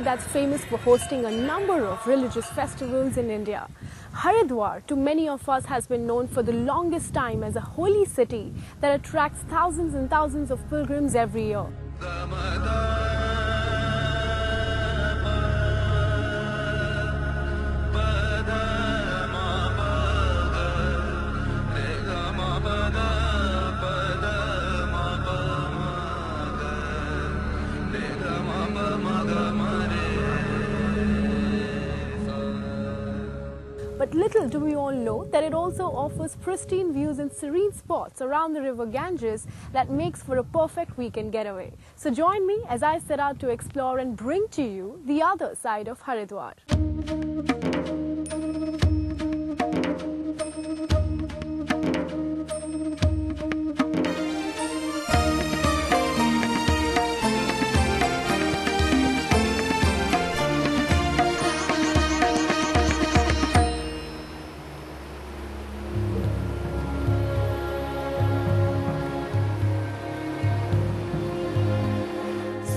that's famous for hosting a number of religious festivals in India. Haridwar, to many of us, has been known for the longest time as a holy city that attracts thousands and thousands of pilgrims every year. But little do we all know that it also offers pristine views and serene spots around the river Ganges that makes for a perfect weekend getaway. So join me as I set out to explore and bring to you the other side of Haridwar.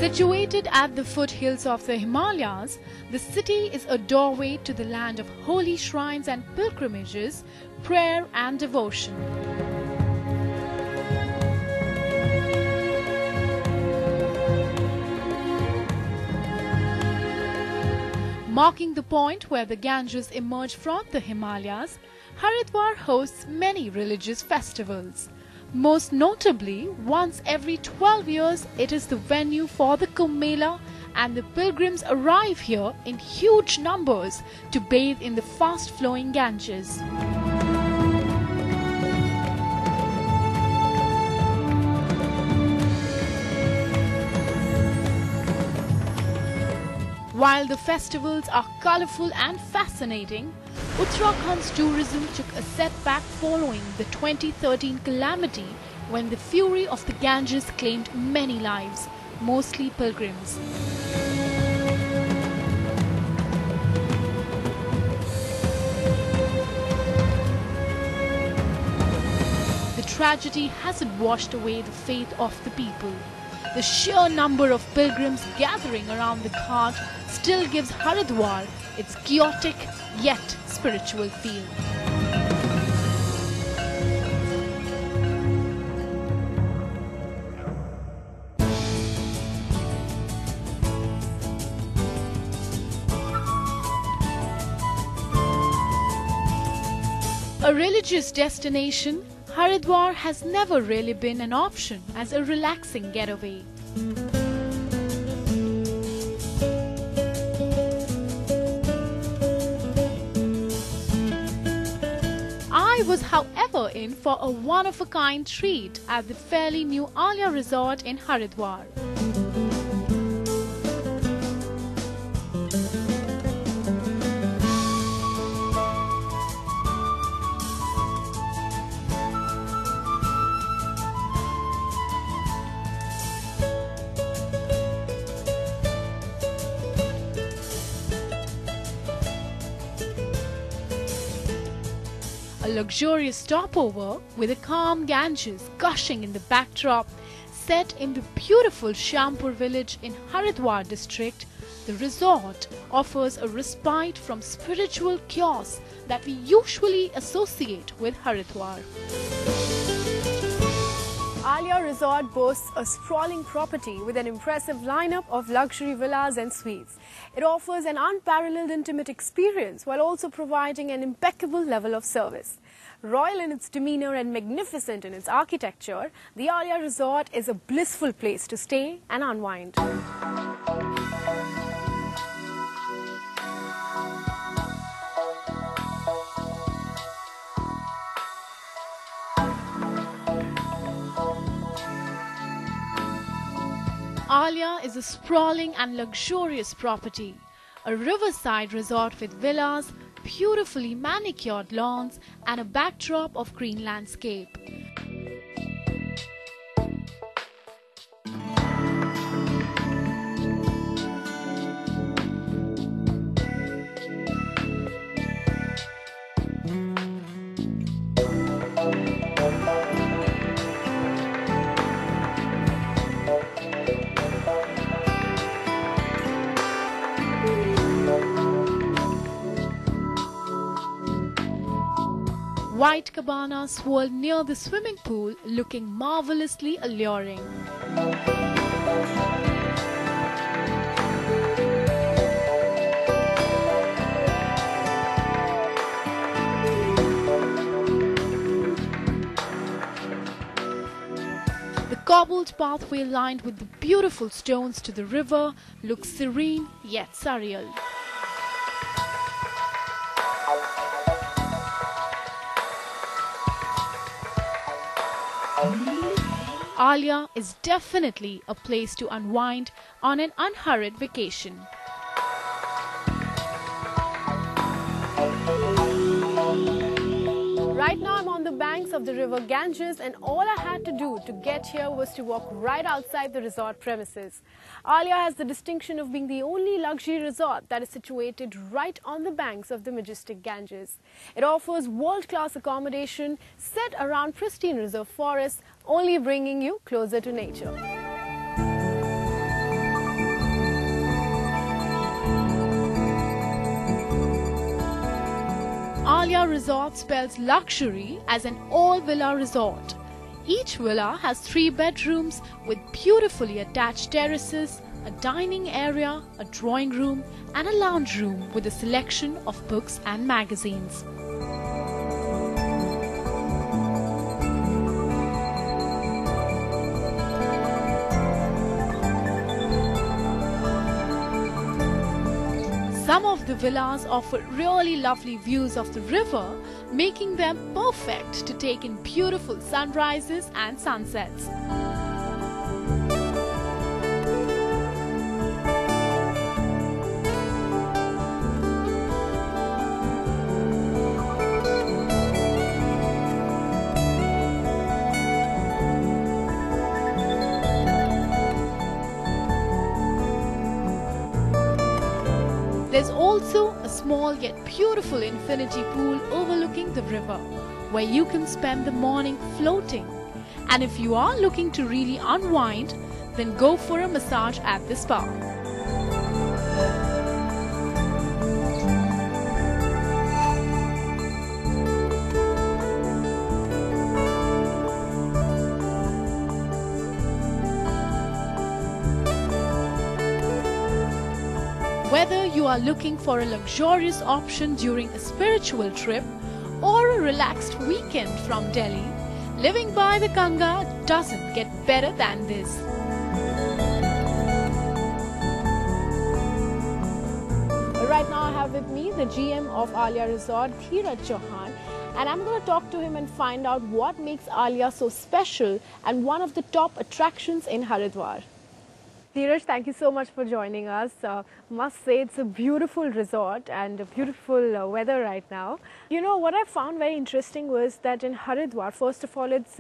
Situated at the foothills of the Himalayas, the city is a doorway to the land of holy shrines and pilgrimages, prayer and devotion. Marking the point where the Ganges emerge from the Himalayas, Haridwar hosts many religious festivals. Most notably, once every 12 years, it is the venue for the Kumbh Mela, and the pilgrims arrive here in huge numbers to bathe in the fast-flowing Ganges. While the festivals are colourful and fascinating, Uttarakhand's tourism took a setback following the 2013 calamity when the fury of the Ganges claimed many lives, mostly pilgrims. The tragedy hasn't washed away the faith of the people. The sheer number of pilgrims gathering around the ghat still gives Haridwar its chaotic yet spiritual feel. A religious destination, Haridwar has never really been an option as a relaxing getaway. I was, however, in for a one-of-a-kind treat at the fairly new Alia Resort in Haridwar. A luxurious stopover with a calm Ganges gushing in the backdrop, set in the beautiful Shyampur village in Haridwar district, the resort offers a respite from spiritual chaos that we usually associate with Haridwar. Alia Resort boasts a sprawling property with an impressive lineup of luxury villas and suites. It offers an unparalleled intimate experience while also providing an impeccable level of service. Royal in its demeanor and magnificent in its architecture, the Alia Resort is a blissful place to stay and unwind. Alia is a sprawling and luxurious property, a riverside resort with villas, beautifully manicured lawns and a backdrop of green landscape. White cabanas swirl near the swimming pool, looking marvelously alluring. The cobbled pathway lined with the beautiful stones to the river looks serene yet surreal. Alia is definitely a place to unwind on an unhurried vacation. Right now I'm on the banks of the river Ganges, and all I had to do to get here was to walk right outside the resort premises. Alia has the distinction of being the only luxury resort that is situated right on the banks of the majestic Ganges. It offers world-class accommodation set around pristine reserve forests, only bringing you closer to nature. Alia Resort spells luxury as an all-villa resort. Each villa has 3 bedrooms with beautifully attached terraces, a dining area, a drawing room and a lounge room with a selection of books and magazines. Some of the villas offer really lovely views of the river, making them perfect to take in beautiful sunrises and sunsets. There's also a small yet beautiful infinity pool overlooking the river, where you can spend the morning floating. And if you are looking to really unwind, then go for a massage at the spa. Whether you are looking for a luxurious option during a spiritual trip or a relaxed weekend from Delhi, living by the Ganga doesn't get better than this. Right now I have with me the GM of Alia Resort, Dheeraj Chauhan, and I'm going to talk to him and find out what makes Alia so special and one of the top attractions in Haridwar. Dheeraj, thank you so much for joining us. Must say it's a beautiful resort and a beautiful weather right now. You know, what I found very interesting was that in Haridwar, first of all, it's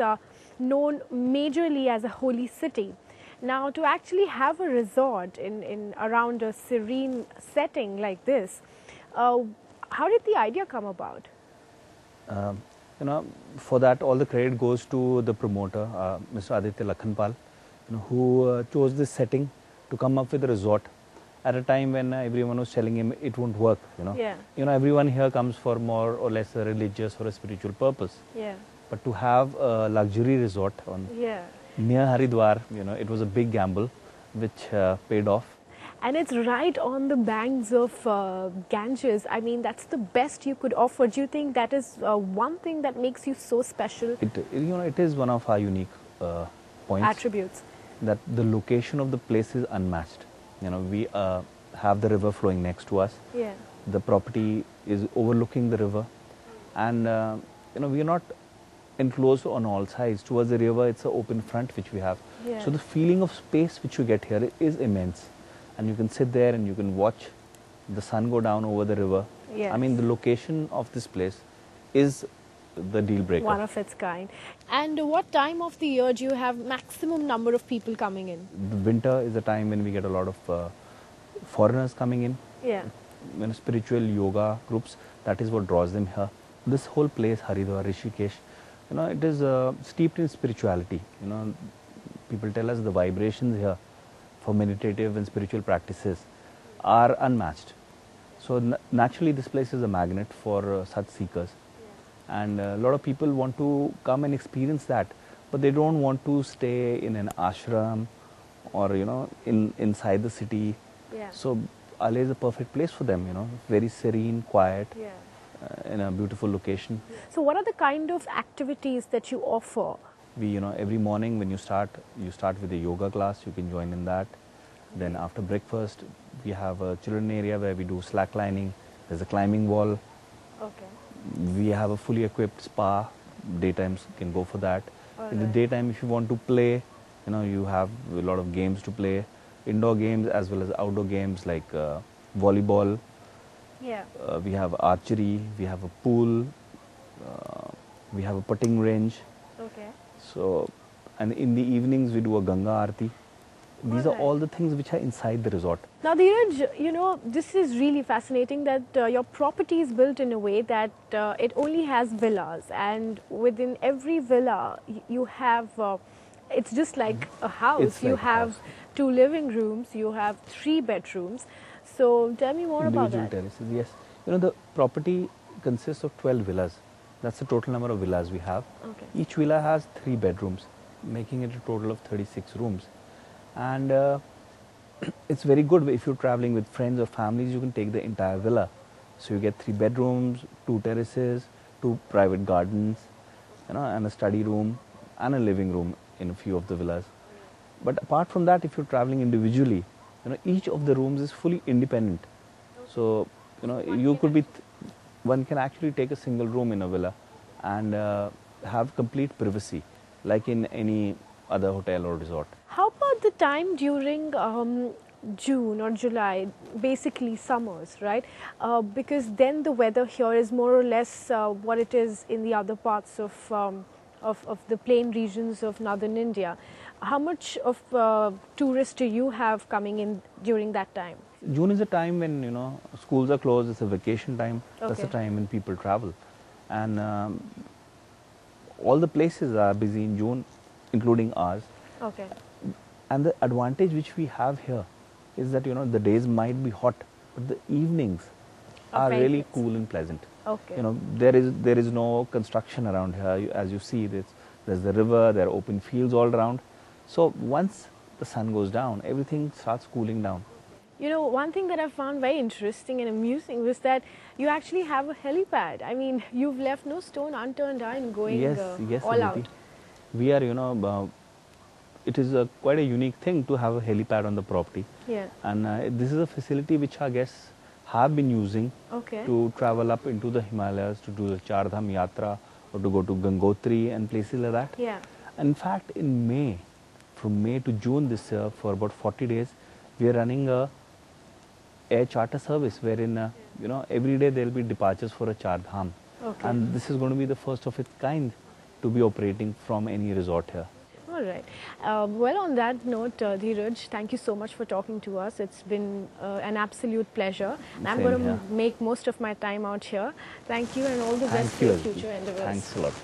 known majorly as a holy city. Now, to actually have a resort in around a serene setting like this, how did the idea come about? You know, for that, all the credit goes to the promoter, Mr. Aditya Lakhanpal, who chose this setting to come up with a resort at a time when everyone was telling him it won't work. Yeah. Everyone here comes for more or less a religious or a spiritual purpose. Yeah. But to have a luxury resort near Haridwar, it was a big gamble, which paid off. And it's right on the banks of Ganges. I mean, that's the best you could offer. Do you think that is one thing that makes you so special? It is one of our unique points. Attributes. That the location of the place is unmatched. We have the river flowing next to us. Yeah. The property is overlooking the river, and we are not enclosed on all sides. Towards the river, it's an open front which we have. Yeah. So the feeling of space which you get here is immense, and you can sit there and you can watch the sun go down over the river. Yes. I mean, the location of this place is the deal breaker. One of its kind. And what time of the year do you have maximum number of people coming in? The winter is a time when we get a lot of foreigners coming in. Yeah. Spiritual yoga groups, that is what draws them here. This whole place, Haridwar, Rishikesh, it is steeped in spirituality. People tell us the vibrations here for meditative and spiritual practices are unmatched. So naturally this place is a magnet for such seekers. and a lot of people want to come and experience that, but they don't want to stay in an ashram or inside the city. Yeah. So Alia is a perfect place for them. Very serene, quiet, Yeah. in a beautiful location. So what are the kind of activities that you offer? We, every morning when you start with a yoga class. You can join in that. Then after breakfast, we have a children area where we do slacklining. There's a climbing wall. Okay. We have a fully equipped spa. Daytimes you can go for that. All In the right. daytime, if you want to play, you have a lot of games to play. Indoor games as well as outdoor games like volleyball. Yeah. We have archery. We have a pool. We have a putting range. Okay. So, and in the evenings we do a Ganga Aarti. These are Alright. all the things which are inside the resort. Now, Dheeraj, this is really fascinating that your property is built in a way that it only has villas, and within every villa you have, it's just like a house. It's You like a have house. 2 living rooms, you have 3 bedrooms. So tell me more about Individual that. terraces, yes. The property consists of 12 villas. That's the total number of villas we have. Okay. Each villa has 3 bedrooms, making it a total of 36 rooms. And it's very good if you're traveling with friends or families. You can take the entire villa. So you get 3 bedrooms, 2 terraces, 2 private gardens, and a study room and a living room in a few of the villas. But apart from that, if you're traveling individually, each of the rooms is fully independent. So you could be one can actually take a single room in a villa and have complete privacy, like in any other hotel or resort. How about the time during June or July, basically summers, right? Because then the weather here is more or less what it is in the other parts of the plain regions of northern India. How much of tourists do you have coming in during that time? June is a time when schools are closed. It's a vacation time. That's the Okay. time when people travel, and all the places are busy in June, including ours. Okay. And the advantage which we have here is that the days might be hot, but the evenings are very really pleasant. cool and pleasant. Okay. There is no construction around here. As you see, there's the river. There are open fields all around. So once the sun goes down, everything starts cooling down. One thing that I found very interesting and amusing was that you actually have a helipad. I mean, you've left no stone unturned in going Yes, all Aditi. out. We are, it is quite a unique thing to have a helipad on the property. Yeah. And this is a facility which our guests have been using Okay. to travel up into the Himalayas, to do the Char Dham Yatra, or to go to Gangotri and places like that. Yeah. And in fact, in May, from May to June this year, for about 40 days, we are running a air charter service wherein, every day there will be departures for a Char Dham. Okay. And this is going to be the first of its kind to be operating from any resort here. All right. Well, on that note, Dheeraj, thank you so much for talking to us. It's been an absolute pleasure. And I'm Same going to here. make most of my time out here. Thank you and all the best Thank for you, your Aditi. future endeavors. Thanks a lot.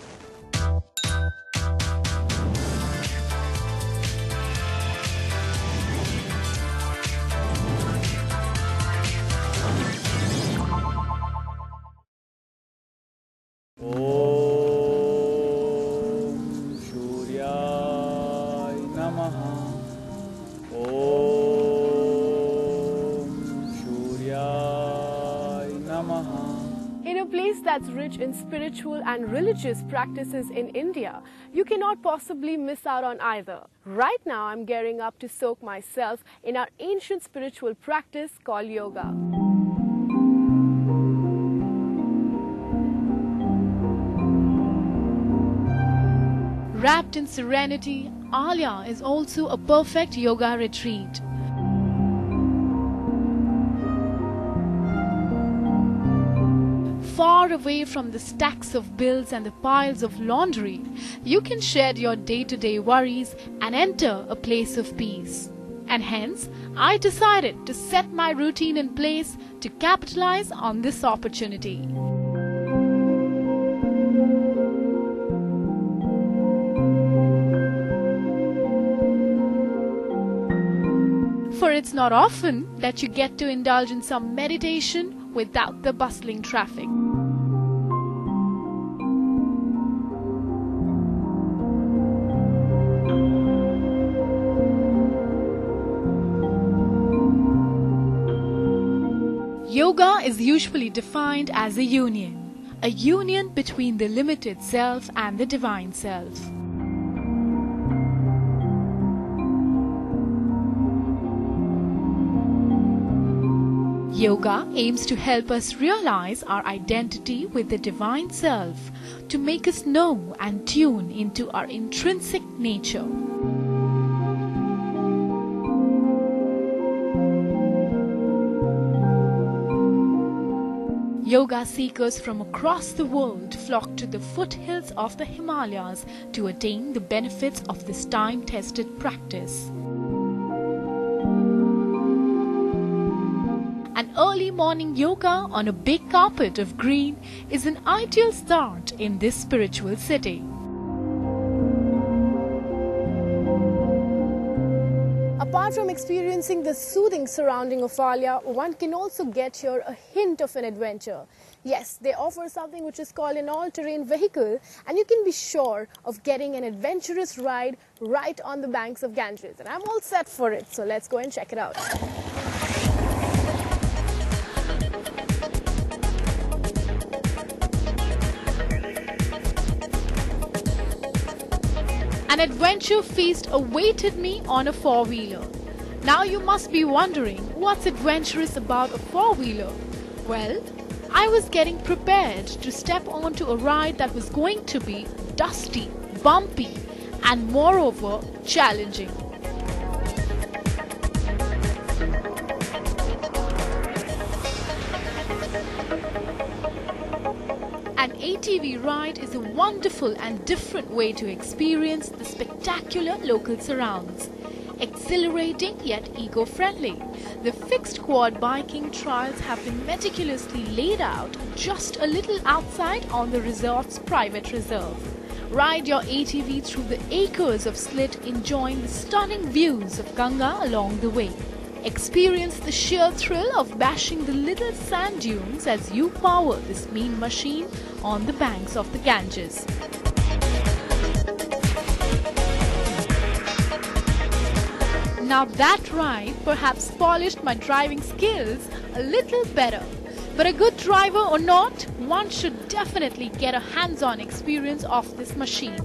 In a place that's rich in spiritual and religious practices in India, you cannot possibly miss out on either. Right now, I'm gearing up to soak myself in our ancient spiritual practice called yoga. Wrapped in serenity, Alia is also a perfect yoga retreat. Far away from the stacks of bills and the piles of laundry, you can shed your day-to-day worries and enter a place of peace. And hence, I decided to set my routine in place to capitalize on this opportunity. For it's not often that you get to indulge in some meditation without the bustling traffic. Yoga is usually defined as a union between the limited self and the divine self. Yoga aims to help us realize our identity with the divine self, to make us know and tune into our intrinsic nature. Yoga seekers from across the world flock to the foothills of the Himalayas to attain the benefits of this time-tested practice. An early morning yoga on a big carpet of green is an ideal start in this spiritual city. Apart from experiencing the soothing surrounding of Alia, one can also get here a hint of an adventure. Yes, they offer something which is called an all-terrain vehicle, and you can be sure of getting an adventurous ride right on the banks of Ganges. And I'm all set for it, so let's go and check it out. An adventure feast awaited me on a four-wheeler. Now you must be wondering, what's adventurous about a four-wheeler? Well, I was getting prepared to step onto a ride that was going to be dusty, bumpy, and moreover challenging. An ATV ride is a wonderful and different way to experience the spectacular local surrounds. Exhilarating yet eco-friendly, the fixed quad biking trails have been meticulously laid out just a little outside on the resort's private reserve. Ride your ATV through the acres of slit, enjoying the stunning views of Ganga along the way. Experience the sheer thrill of bashing the little sand dunes as you power this mean machine on the banks of the Ganges. Now that ride perhaps polished my driving skills a little better. But a good driver or not, one should definitely get a hands-on experience of this machine.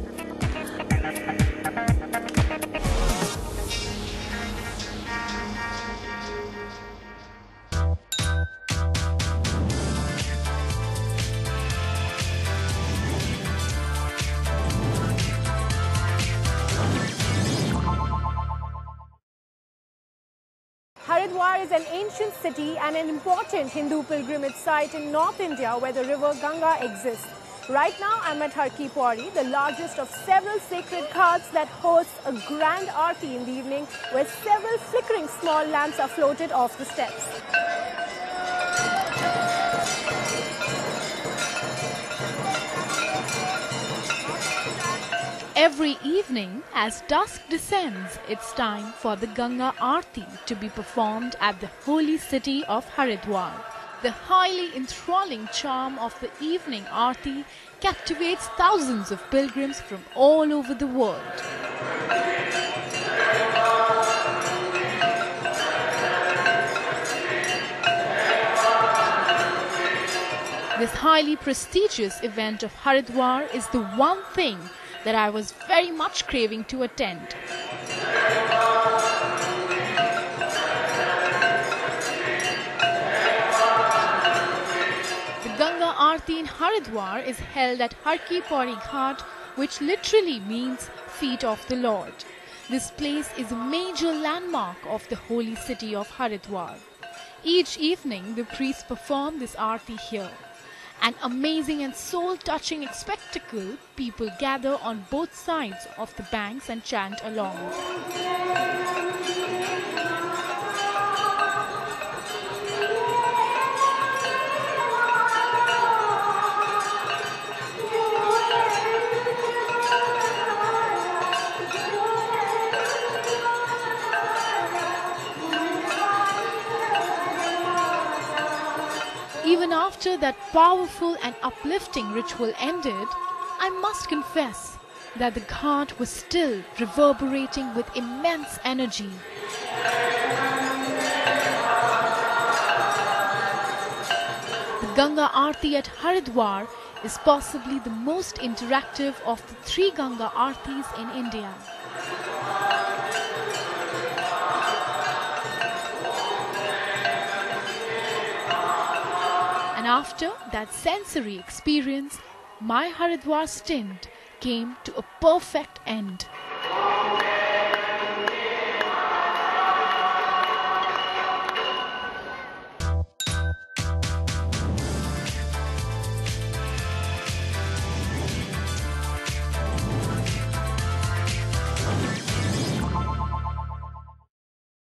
Haridwar is an ancient city and an important Hindu pilgrimage site in North India where the river Ganga exists. Right now I'm at Har Ki Pauri, the largest of several sacred ghats that hosts a grand aarti in the evening where several flickering small lamps are floated off the steps. Every evening, as dusk descends, it's time for the Ganga Aarti to be performed at the holy city of Haridwar. The highly enthralling charm of the evening Aarti captivates thousands of pilgrims from all over the world. This highly prestigious event of Haridwar is the one thing that I was very much craving to attend. The Ganga Aarti in Haridwar is held at Har Ki Pauri Ghat, which literally means feet of the Lord. This place is a major landmark of the holy city of Haridwar. Each evening the priests perform this Aarti here. An amazing and soul-touching spectacle, people gather on both sides of the banks and chant along. Even after that powerful and uplifting ritual ended, I must confess that the ghat was still reverberating with immense energy. Ganga Aarti at Haridwar is possibly the most interactive of the 3 Ganga Aartis in India. And after that sensory experience, my Haridwar stint came to a perfect end.